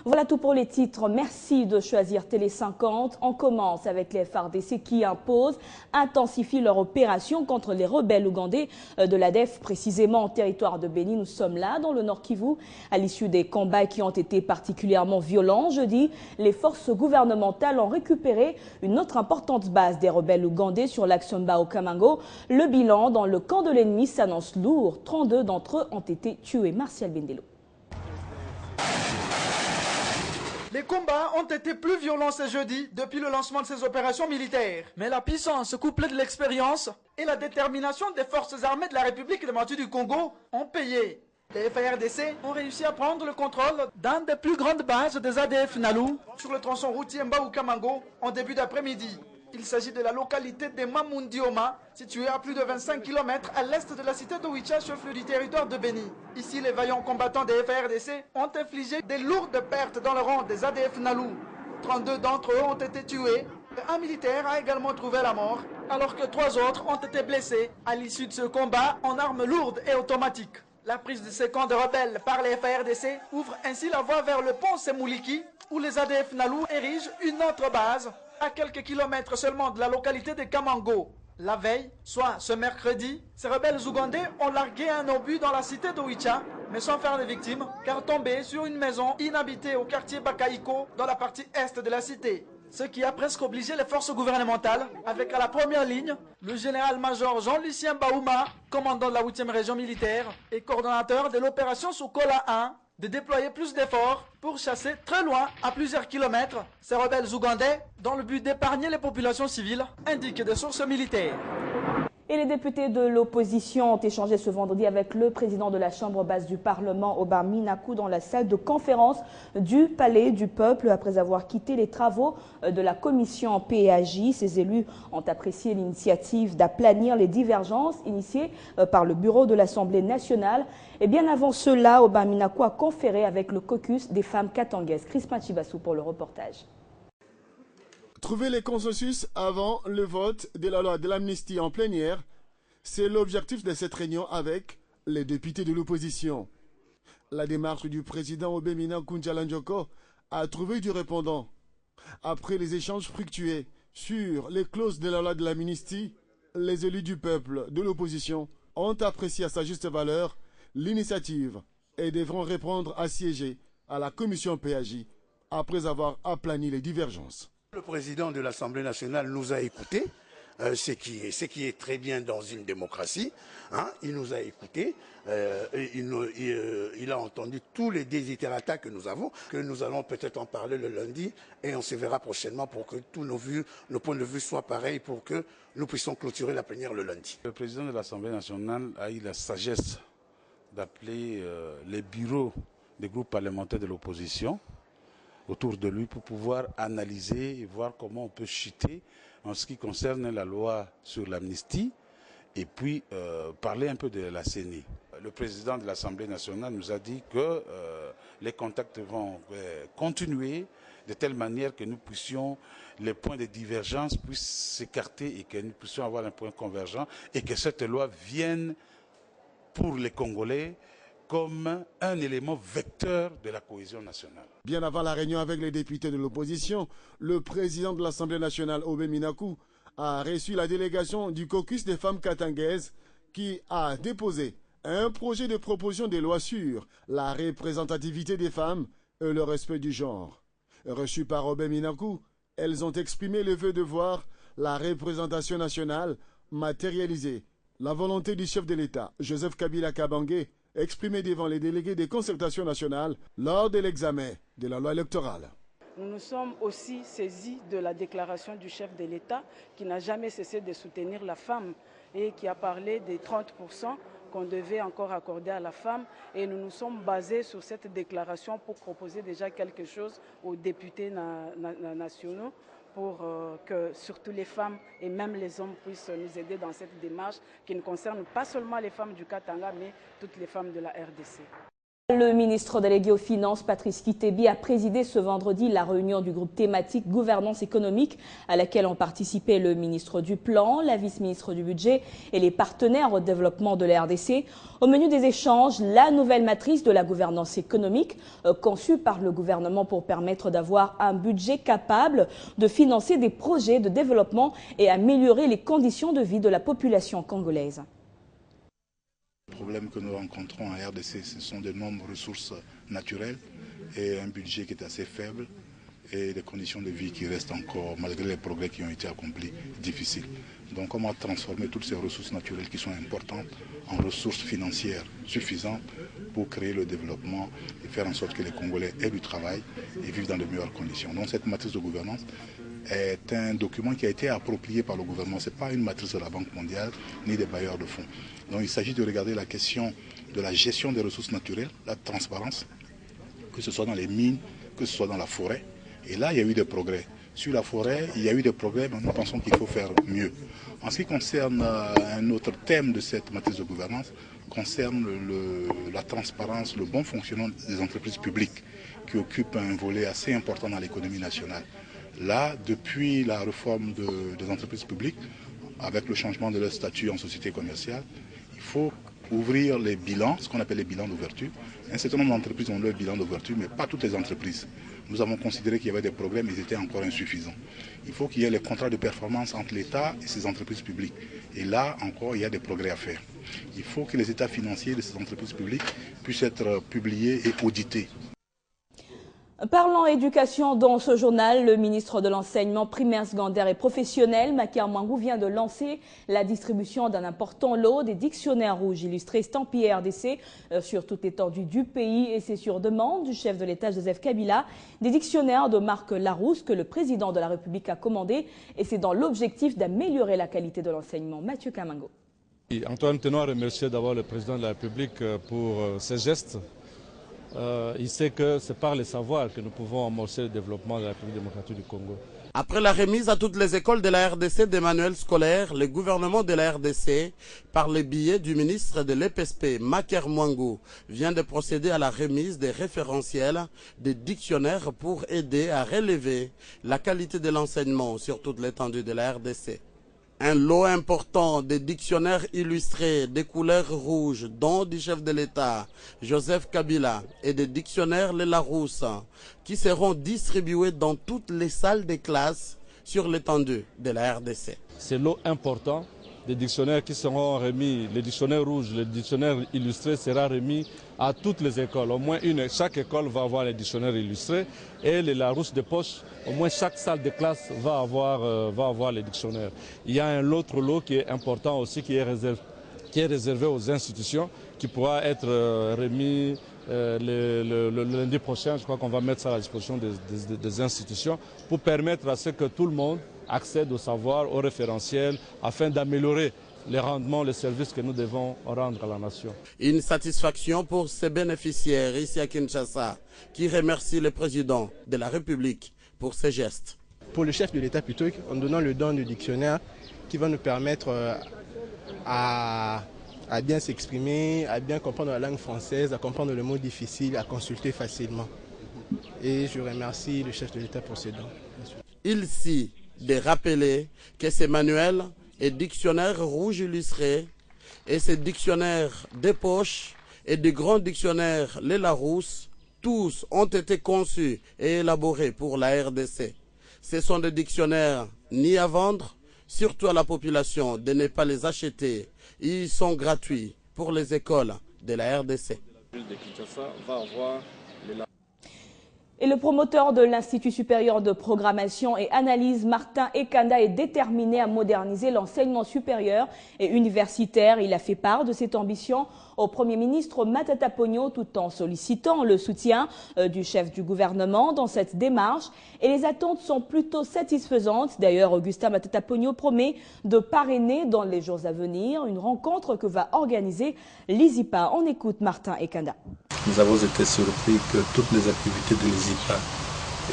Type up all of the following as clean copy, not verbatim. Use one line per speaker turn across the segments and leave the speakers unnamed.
Voilà tout pour les titres. Merci de choisir Télé 50. On commence avec les FARDC qui intensifient leur opération contre les rebelles ougandais de l'ADF, précisément en territoire de Béni. Nous sommes là, dans le Nord Kivu, à l'issue des combats qui ont été particulièrement violents. Jeudi, les forces gouvernementales ont récupéré une autre importante base des rebelles ougandais sur l'axe Mbao-Kamango. Le bilan dans le camp de l'ennemi s'annonce lourd. 32 d'entre eux ont été tués. Martial Bendelo.
Les combats ont été plus violents ce jeudi depuis le lancement de ces opérations militaires. Mais la puissance couplée de l'expérience et la détermination des forces armées de la République démocratique du Congo ont payé. Les FARDC ont réussi à prendre le contrôle d'une des plus grandes bases des ADF Nalu sur le tronçon routier Mbao-Kamango en début d'après-midi. Il s'agit de la localité de Mamundioma, située à plus de 25 km à l'est de la cité de Wicha, chef-lieu du territoire de Béni. Ici, les vaillants combattants des FARDC ont infligé des lourdes pertes dans le rang des ADF Nalu. 32 d'entre eux ont été tués. Un militaire a également trouvé la mort, alors que 3 autres ont été blessés à l'issue de ce combat en armes lourdes et automatiques. La prise de ces camps de rebelles par les FARDC ouvre ainsi la voie vers le pont Semouliki, où les ADF Nalu érigent une autre base à quelques kilomètres seulement de la localité de Kamango. La veille, soit ce mercredi, ces rebelles ougandais ont largué un obus dans la cité d'Oicha, mais sans faire de victimes, car tombé sur une maison inhabitée au quartier Bakaïko, dans la partie est de la cité. Ce qui a presque obligé les forces gouvernementales, avec à la première ligne, le général-major Jean-Lucien Baouma, commandant de la 8e région militaire et coordonnateur de l'opération Soukola 1, de déployer plus d'efforts pour chasser très loin, à plusieurs kilomètres, ces rebelles ougandais dans le but d'épargner les populations civiles, indiquent des sources militaires.
Et les députés de l'opposition ont échangé ce vendredi avec le président de la Chambre basse du Parlement, Oba Minaku, dans la salle de conférence du Palais du Peuple, après avoir quitté les travaux de la commission PAJ. Ces élus ont apprécié l'initiative d'aplanir les divergences initiées par le bureau de l'Assemblée nationale. Et bien avant cela, Oba Minaku a conféré avec le caucus des femmes katangaises. Crispin Chibassou pour le reportage.
Trouver les consensus avant le vote de la loi de l'amnistie en plénière, c'est l'objectif de cette réunion avec les députés de l'opposition. La démarche du président Obemina Kunjalanjoko a trouvé du répondant. Après les échanges fructueux sur les clauses de la loi de l'amnistie, les élus du peuple de l'opposition ont apprécié à sa juste valeur l'initiative et devront répondre à siéger à la commission PAJ après avoir aplani les divergences.
Le président de l'Assemblée nationale nous a écoutés, ce qui est très bien dans une démocratie. Hein, il nous a écoutés, il a entendu tous les desiderata que nous avons, que nous allons peut-être en parler le lundi et on se verra prochainement pour que tous nos points de vue soient pareils pour que nous puissions clôturer la plénière le lundi.
Le président de l'Assemblée nationale a eu la sagesse d'appeler les bureaux des groupes parlementaires de l'opposition autour de lui pour pouvoir analyser et voir comment on peut chuter en ce qui concerne la loi sur l'amnistie et puis parler un peu de la CENI. Le président de l'Assemblée nationale nous a dit que les contacts vont continuer de telle manière que nous puissions, les points de divergence puissent s'écarter et que nous puissions avoir un point convergent et que cette loi vienne pour les Congolais comme un élément vecteur de la cohésion nationale.
Bien avant la réunion avec les députés de l'opposition, le président de l'Assemblée nationale, Obé Minaku, a reçu la délégation du caucus des femmes katangaises qui a déposé un projet de proposition de loi sur la représentativité des femmes et le respect du genre. Reçues par Obé Minaku, elles ont exprimé le vœu de voir la représentation nationale matérialiser la volonté du chef de l'État, Joseph Kabila Kabange, exprimé devant les délégués des concertations nationales lors de l'examen de la loi électorale.
Nous nous sommes aussi saisis de la déclaration du chef de l'État qui n'a jamais cessé de soutenir la femme et qui a parlé des 30% qu'on devait encore accorder à la femme. Et nous nous sommes basés sur cette déclaration pour proposer déjà quelque chose aux députés nationaux pour que surtout les femmes et même les hommes puissent nous aider dans cette démarche qui ne concerne pas seulement les femmes du Katanga, mais toutes les femmes de la RDC.
Le ministre délégué aux Finances, Patrice Kitebi, a présidé ce vendredi la réunion du groupe thématique gouvernance économique à laquelle ont participé le ministre du Plan, la vice-ministre du Budget et les partenaires au développement de la RDC. Au menu des échanges, la nouvelle matrice de la gouvernance économique conçue par le gouvernement pour permettre d'avoir un budget capable de financer des projets de développement et améliorer les conditions de vie de la population congolaise.
Le problème que nous rencontrons en RDC, ce sont de nombreuses ressources naturelles et un budget qui est assez faible et des conditions de vie qui restent encore, malgré les progrès qui ont été accomplis, difficiles. Donc comment transformer toutes ces ressources naturelles qui sont importantes en ressources financières suffisantes pour créer le développement et faire en sorte que les Congolais aient du travail et vivent dans de meilleures conditions. Donc cette matrice de gouvernance est un document qui a été approprié par le gouvernement. Ce n'est pas une matrice de la Banque mondiale ni des bailleurs de fonds. Donc il s'agit de regarder la question de la gestion des ressources naturelles, la transparence, que ce soit dans les mines, que ce soit dans la forêt. Et là, il y a eu des progrès. Sur la forêt, il y a eu des progrès, mais nous pensons qu'il faut faire mieux. En ce qui concerne un autre thème de cette matrice de gouvernance, concerne la transparence, le bon fonctionnement des entreprises publiques, qui occupent un volet assez important dans l'économie nationale. Là, depuis la réforme des entreprises publiques, avec le changement de leur statut en société commerciale, il faut ouvrir les bilans, ce qu'on appelle les bilans d'ouverture. Un certain nombre d'entreprises ont leur bilan d'ouverture, mais pas toutes les entreprises. Nous avons considéré qu'il y avait des progrès, mais ils étaient encore insuffisants. Il faut qu'il y ait les contrats de performance entre l'État et ses entreprises publiques. Et là, encore, il y a des progrès à faire. Il faut que les états financiers de ces entreprises publiques puissent être publiés et audités.
Parlant éducation dans ce journal, le ministre de l'enseignement primaire, secondaire et professionnel, Makia Mwangou, vient de lancer la distribution d'un important lot des dictionnaires rouges illustrés estampillés RDC sur toute l'étendue du pays, et c'est sur demande du chef de l'État Joseph Kabila, des dictionnaires de marque Larousse que le président de la République a commandé, et c'est dans l'objectif d'améliorer la qualité de l'enseignement. Mathieu Kamango.
Antoine Tenoir remercie d'abord le président de la République pour ses gestes. Il sait que c'est par les savoirs que nous pouvons amorcer le développement de la République démocratique du Congo.
Après la remise à toutes les écoles de la RDC des manuels scolaires, le gouvernement de la RDC, par le biais du ministre de l'EPSP, Makia Mwangou, vient de procéder à la remise des référentiels des dictionnaires pour aider à relever la qualité de l'enseignement sur toute l'étendue de la RDC. Un lot important de dictionnaires illustrés des couleurs rouges, dont du chef de l'État, Joseph Kabila, et des dictionnaires Les Larousse, qui seront distribués dans toutes les salles de classe sur l'étendue de la RDC.
C'est lot important des dictionnaires qui seront remis, les dictionnaires rouges, les dictionnaires illustrés sera remis à toutes les écoles. Au moins chaque école va avoir les dictionnaires illustrés, et les Larousse de poche, au moins chaque salle de classe va avoir les dictionnaires. Il y a un autre lot qui est important aussi, qui est réservé aux institutions, qui pourra être remis le lundi prochain. Je crois qu'on va mettre ça à la disposition des institutions pour permettre à ce que tout le monde accède au savoir, au référentiel, afin d'améliorer les rendements, les services que nous devons rendre à la nation.
Une satisfaction pour ces bénéficiaires ici à Kinshasa, qui remercie le président de la République pour ses gestes.
Pour le chef de l'État plutôt, en donnant le don du dictionnaire qui va nous permettre à bien s'exprimer, à bien comprendre la langue française, à comprendre le mot difficile, à consulter facilement. Et je remercie le chef de l'État pour ces dons.
Ici, de rappeler que ces manuels et dictionnaires rouges illustrés et ces dictionnaires de poche et des grands dictionnaires Les Larousse, tous ont été conçus et élaborés pour la RDC. Ce sont des dictionnaires ni à vendre, surtout à la population de ne pas les acheter. Ils sont gratuits pour les écoles de la RDC.
Et le promoteur de l'Institut supérieur de programmation et analyse, Martin Ekanda, est déterminé à moderniser l'enseignement supérieur et universitaire. Il a fait part de cette ambition au Premier ministre Matata Ponyo, tout en sollicitant le soutien du chef du gouvernement dans cette démarche. Et les attentes sont plutôt satisfaisantes. D'ailleurs, Augustin Matata Ponyo promet de parrainer dans les jours à venir une rencontre que va organiser l'ISIPA. On écoute Martin Ekanda.
Nous avons été surpris que toutes les activités de l'ISIPA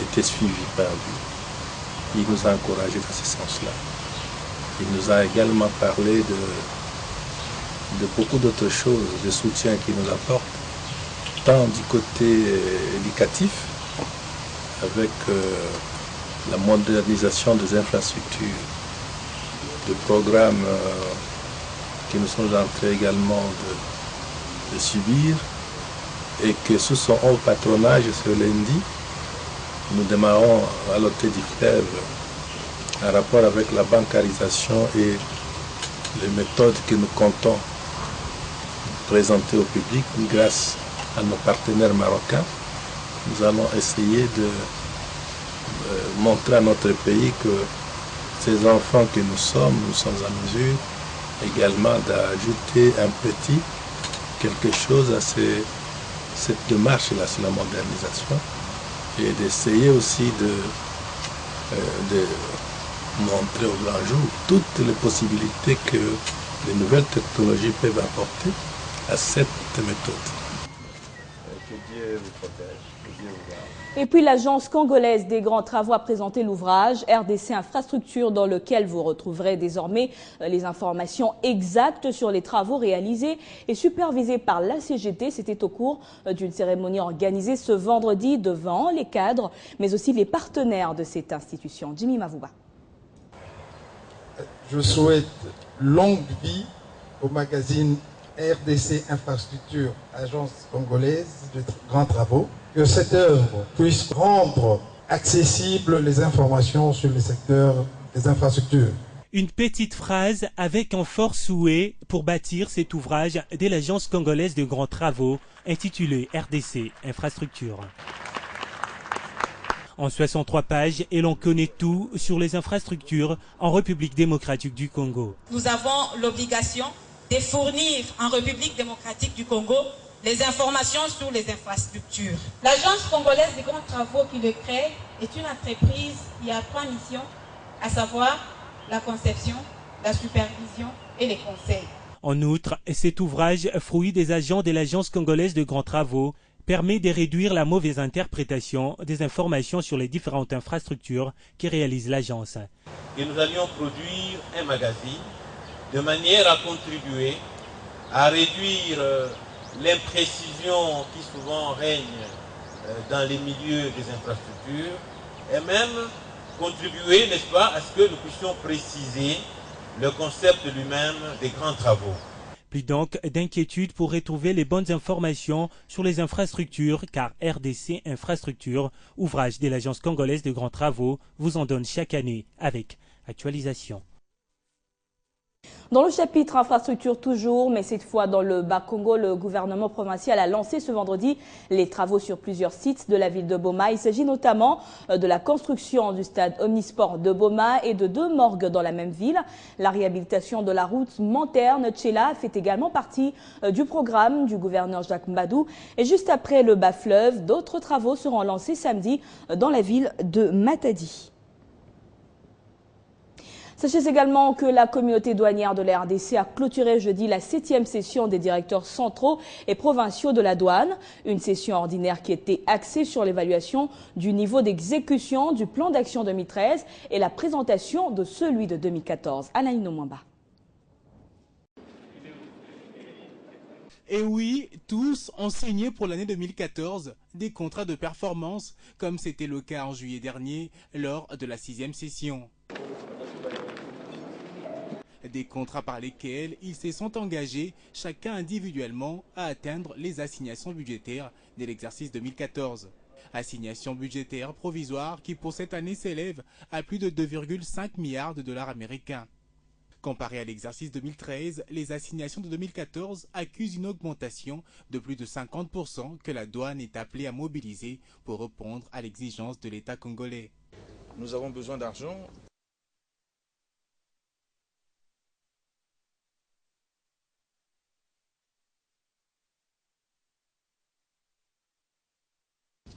étaient suivies par lui. Il nous a encouragés dans ce sens-là. Il nous a également parlé de beaucoup d'autres choses, de soutien qu'il nous apporte. tant du côté éducatif, avec la modernisation des infrastructures, des programmes que nous sommes en train également de subir, et que sous son haut patronage ce lundi, nous démarrons à l'hôtel du Fleuve en rapport avec la bancarisation et les méthodes que nous comptons présenter au public grâce à nos partenaires marocains. Nous allons essayer de montrer à notre pays que ces enfants que nous sommes en mesure également d'ajouter un petit quelque chose à cette démarche-là sur la modernisation et d'essayer aussi de montrer au grand jour toutes les possibilités que les nouvelles technologies peuvent apporter à cette méthode.
Que Dieu vous protège, que Dieu vous garde. Et puis l'Agence congolaise des grands travaux a présenté l'ouvrage RDC Infrastructure dans lequel vous retrouverez désormais les informations exactes sur les travaux réalisés et supervisés par la CGT. C'était au cours d'une cérémonie organisée ce vendredi devant les cadres, mais aussi les partenaires de cette institution. Jimmy Mavouba.
Je souhaite longue vie au magazine RDC Infrastructure, Agence congolaise de grands travaux. Que cette œuvre puisse rendre accessibles les informations sur le secteur des infrastructures.
Une petite phrase avec un fort souhait pour bâtir cet ouvrage de l'Agence congolaise de grands travaux intitulé RDC Infrastructure. En 63 pages, et l'on connaît tout sur les infrastructures en République démocratique du Congo.
Nous avons l'obligation de fournir en République démocratique du Congo les informations sur les infrastructures. L'Agence congolaise des grands travaux qui le crée est une entreprise qui a 3 missions, à savoir la conception, la supervision et les conseils.
En outre, cet ouvrage, fruit des agents de l'Agence congolaise de grands travaux, permet de réduire la mauvaise interprétation des informations sur les différentes infrastructures qui réalise l'agence.
Et nous allions produire un magazine de manière à contribuer à réduire l'imprécision qui souvent règne dans les milieux des infrastructures et même contribuer, n'est-ce pas, à ce que nous puissions préciser le concept lui-même des grands travaux.
Plus donc d'inquiétude pour retrouver les bonnes informations sur les infrastructures, car RDC Infrastructure, ouvrage de l'Agence congolaise de grands travaux, vous en donne chaque année avec actualisation.
Dans le chapitre infrastructure toujours, mais cette fois dans le Bas-Congo, le gouvernement provincial a lancé ce vendredi les travaux sur plusieurs sites de la ville de Boma. Il s'agit notamment de la construction du stade omnisport de Boma et de 2 morgues dans la même ville. La réhabilitation de la route Manterne-Tchela fait également partie du programme du gouverneur Jacques Mbadou. Et juste après le bas-fleuve, d'autres travaux seront lancés samedi dans la ville de Matadi. Sachez également que la communauté douanière de la RDC a clôturé jeudi la 7e session des directeurs centraux et provinciaux de la douane. Une session ordinaire qui était axée sur l'évaluation du niveau d'exécution du plan d'action 2013 et la présentation de celui de 2014. Anaïno Mwamba.
Et oui, tous ont signé pour l'année 2014 des contrats de performance, comme c'était le cas en juillet dernier lors de la 6e session. Des contrats par lesquels ils se sont engagés, chacun individuellement, à atteindre les assignations budgétaires de l'exercice 2014. Assignations budgétaires provisoires qui pour cette année s'élèvent à plus de 2,5 milliards de dollars américains. Comparé à l'exercice 2013, les assignations de 2014 accusent une augmentation de plus de 50% que la douane est appelée à mobiliser pour répondre à l'exigence de l'État congolais.
Nous avons besoin d'argent.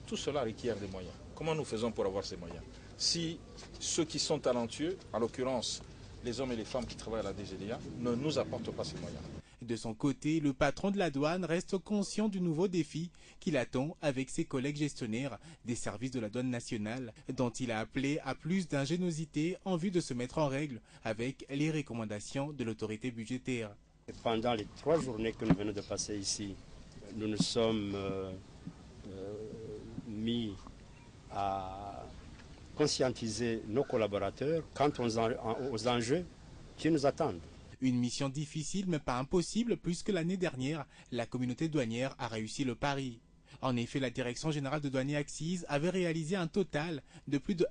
Tout cela requiert des moyens. Comment nous faisons pour avoir ces moyens? Si ceux qui sont talentueux, en l'occurrence les hommes et les femmes qui travaillent à la DGDA, ne nous apportent pas ces moyens.
De son côté, le patron de la douane reste conscient du nouveau défi qu'il attend avec ses collègues gestionnaires des services de la douane nationale, dont il a appelé à plus d'ingéniosité en vue de se mettre en règle avec les recommandations de l'autorité budgétaire.
Pendant les 3 journées que nous venons de passer ici, nous nous sommes mis à conscientiser nos collaborateurs quant aux enjeux qui nous attendent.
Une mission difficile mais pas impossible puisque l'année dernière, la communauté douanière a réussi le pari. En effet, la Direction générale de douane et accises avait réalisé un total de plus de